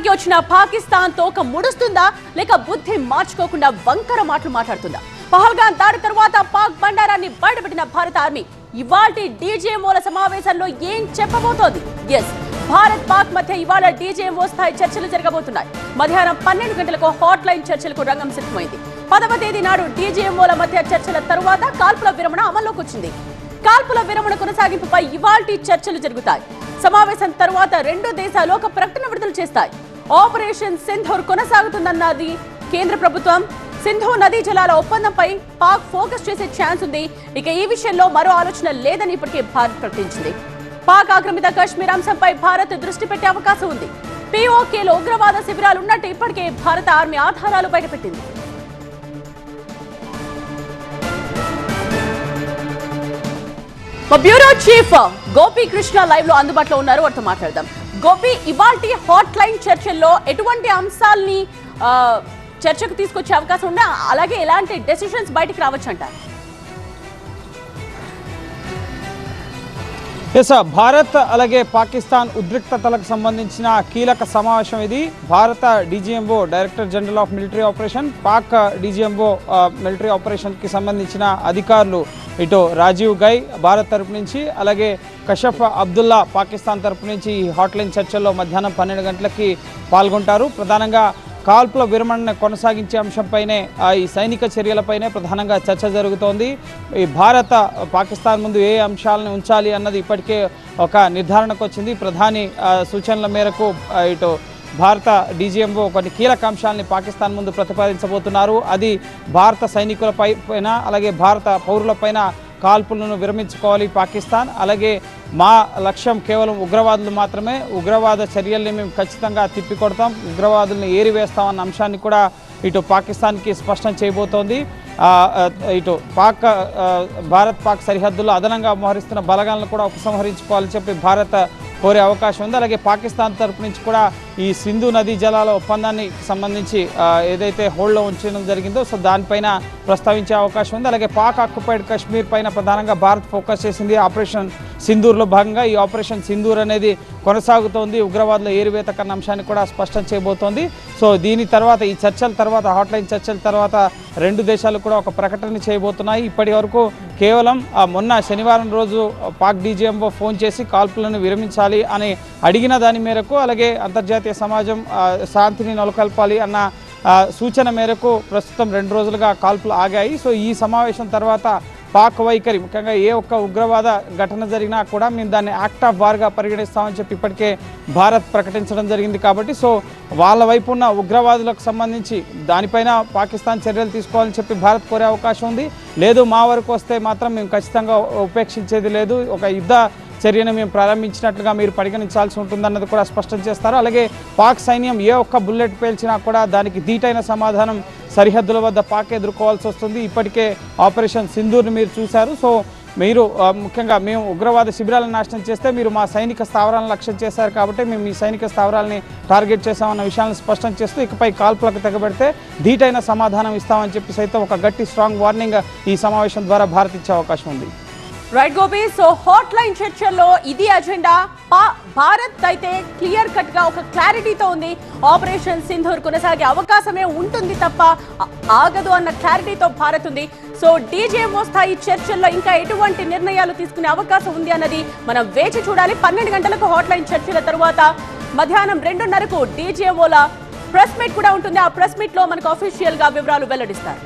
యుద్ధానికి వచ్చిన పాకిస్తాన్ తోక ముడుస్తుందా లేక బుద్ధి మార్చుకోకుండా వంకర మాటలు మాట్లాడుతుందా? పహల్గాం దాడి తర్వాత పాక్ బండారాన్ని బయటపెట్టిన భారత ఆర్మీ ఇవాల్టి డీజీఎంఓల సమావేశంలో ఏం చెప్పబోతోంది? ఎస్, భారత్ పాక్ మధ్య ఇవాళ డీజీఎంఓ స్థాయి చర్చలు జరగబోతున్నాయి. మధ్యాహ్నం 12 గంటలకు హాట్ లైన్ చర్చలకు రంగం సిద్ధమైంది. 10వ తేదీ నాడు డీజీఎంఓల మధ్య చర్చల తరువాత కాల్పుల విరమణ అమల్లోకి వచ్చింది. కాల్పుల విరమణ కొనసాగింపుపై ఇవాల్టి చర్చలు జరుగుతాయి. సమావేశం తరువాత రెండు దేశాలు ఒక ప్రకటన విడుదల చేస్తాయి. ఆపరేషన్ సింధూర్ కొనసాగుతుందన్నది కేంద్ర ప్రభుత్వం. సింధు నదీ జలాల ఒప్పందంపై పాక్ ఫోకస్ చేసే ఛాన్స్ ఉంది. ఇక ఈ విషయంలో మరో ఆలోచన లేదని ఇప్పటికే భారత్ ప్రకటించింది. పాక్ ఆక్రమిత కశ్మీర్ అంశంపై భారత్ దృష్టి పెట్టే అవకాశం ఉంది. పీఓకేలో ఉగ్రవాద శిబిరాలు ఉన్నట్టు ఇప్పటికే భారత ఆర్మీ ఆధారాలు బయటపెట్టింది. బ్యూరో చీఫ్ గోపీకృష్ణ లైవ్ లో అందుబాటులో ఉన్నారు, వారితో మాట్లాడదాం. గోపి, ఇవాల్టి హాట్ లైన్ చర్చల్లో ఎటువంటి అంశాలని చర్చకు తీసుకొచ్చే అవకాశం ఉందా? అలాగే ఎలాంటి డెసిషన్స్ బయటికి రావచ్చు అంటారు? ఎస్, భారత్ అలాగే పాకిస్తాన్ ఉద్రిక్తతలకు సంబంధించిన కీలక సమావేశం ఇది. భారత DGMO director general of military operation, Pak DGMO military ఆపరేషన్కి సంబంధించిన అధికారులు, ఇటు రాజీవ్ గై భారత్ తరపు నుంచి, అలాగే కషఫ్ అబ్దుల్లా పాకిస్తాన్ తరపు నుంచి ఈ హాట్లైన్ చర్చల్లో మధ్యాహ్నం 12 గంటలకి పాల్గొంటారు. ప్రధానంగా కాల్పుల విరమణను కొనసాగించే అంశంపైనే, ఈ సైనిక చర్యలపైనే ప్రధానంగా చర్చ జరుగుతోంది. ఈ భారత పాకిస్తాన్ ముందు ఏ అంశాలను ఉంచాలి అన్నది ఇప్పటికే ఒక నిర్ధారణకు వచ్చింది. ప్రధాని సూచనల మేరకు ఇటు భారత డీజీఎంఓ కొన్ని కీలక అంశాలని పాకిస్తాన్ ముందు ప్రతిపాదించబోతున్నారు. అది భారత సైనికులపైన అలాగే భారత పౌరులపైన కాల్పులను విరమించుకోవాలి పాకిస్తాన్. అలాగే మా లక్ష్యం కేవలం ఉగ్రవాదులు మాత్రమే, ఉగ్రవాద చర్యల్ని మేము ఖచ్చితంగా తిప్పికొడతాం, ఉగ్రవాదుల్ని ఏరివేస్తామన్న అంశాన్ని కూడా ఇటు పాకిస్తాన్కి స్పష్టం చేయబోతోంది. ఇటు భారత్ పాక్ సరిహద్దుల్లో అదనంగా మోహరిస్తున్న బలగాలను కూడా ఉపసంహరించుకోవాలని చెప్పి భారత్ కోరే అవకాశం ఉంది. అలాగే పాకిస్తాన్ తరపు నుంచి కూడా ఈ సింధు నదీ జలాల ఒప్పందానికి సంబంధించి ఏదైతే హోల్డ్లో ఉంచడం జరిగిందో సో దానిపైన ప్రస్తావించే అవకాశం ఉంది. అలాగే పాక్ ఆక్యుపైడ్ కశ్మీర్ పైన ప్రధానంగా భారత్ ఫోకస్ చేసింది. ఆపరేషన్ సింధూర్లో భాగంగా ఈ ఆపరేషన్ సింధూర్ అనేది కొనసాగుతోంది. ఉగ్రవాదుల ఏరివేత కన్న అంశాన్ని కూడా స్పష్టం చేయబోతోంది. సో దీని తర్వాత, ఈ చర్చల తర్వాత, హాట్లైన్ చర్చల తర్వాత రెండు దేశాలు కూడా ఒక ప్రకటన చేయబోతున్నాయి. ఇప్పటి వరకు కేవలం మొన్న శనివారం రోజు పాక్ డీజీఎంఓ ఫోన్ చేసి కాల్పులను విరమించాలి అని అడిగిన దాని మేరకు, అలాగే అంతర్జాతీయ సమాజం శాంతిని నెలకొల్పాలి అన్న సూచన మేరకు ప్రస్తుతం 2 రోజులుగా కాల్పులు ఆగాయి. సో ఈ సమావేశం తర్వాత పాక్ వైఖరి, ముఖ్యంగా ఏ ఒక్క ఉగ్రవాద ఘటన జరిగినా కూడా మేము దాన్ని యాక్ట్ ఆఫ్ వార్గా పరిగణిస్తామని చెప్పి ఇప్పటికే భారత్ ప్రకటించడం జరిగింది. కాబట్టి సో వాళ్ళ వైపు ఉన్న ఉగ్రవాదులకు సంబంధించి దానిపైన పాకిస్తాన్ చర్యలు తీసుకోవాలని చెప్పి భారత్ కోరే అవకాశం ఉంది. లేదు, మా వరకు వస్తే మాత్రం మేము ఖచ్చితంగా ఉపేక్షించేది లేదు, ఒక యుద్ధ చర్యను మేము ప్రారంభించినట్లుగా మీరు పరిగణించాల్సి ఉంటుందన్నది కూడా స్పష్టం చేస్తారు. అలాగే పాక్ సైన్యం ఏ ఒక్క బుల్లెట్ పేల్చినా కూడా దానికి ధీటైన సమాధానం సరిహద్దుల వద్ద పాక్ ఎదుర్కోవాల్సి వస్తుంది. ఇప్పటికే ఆపరేషన్ సింధూర్ని మీరు చూశారు. సో మీరు ముఖ్యంగా మేము ఉగ్రవాద శిబిరాలను నాశనం చేస్తే మీరు మా సైనిక స్థావరాలను లక్ష్యం చేశారు కాబట్టి మేము మీ సైనిక స్థావరాలని టార్గెట్ చేశామన్న విషయాలను స్పష్టం చేస్తూ ఇకపై కాల్పులకు తెగబెడితే ధీటైన సమాధానం ఇస్తామని చెప్పి సైతం ఒక గట్టి స్ట్రాంగ్ వార్నింగ్ ఈ సమావేశం ద్వారా భారత్ ఇచ్చే అవకాశం ఉంది. Right Gopi, so hot line చర్చల్లో ఇది అజెండా. భారత్ అయితే క్లియర్ కట్ గా ఒక క్లారిటీతో ఉంది. ఆపరేషన్ సింధూర్ కొనసాగే అవకాశమే ఉంటుంది తప్ప ఆగదు అన్న క్లారిటీతో భారత్ ఉంది. సో డీజీఎంఓ స్థాయి చర్చల్లో ఇంకా ఎటువంటి నిర్ణయాలు తీసుకునే అవకాశం ఉంది అన్నది మనం వేచి చూడాలి. 12 గంటలకు హాట్ లైన్ చర్చల తరువాత మధ్యాహ్నం 2:30కు డీజీఎంఓల ప్రెస్ మీట్ కూడా ఉంటుంది. ఆ ప్రెస్ మీట్ లో మనకు అఫీషియల్ గా వివరాలు వెల్లడిస్తారు.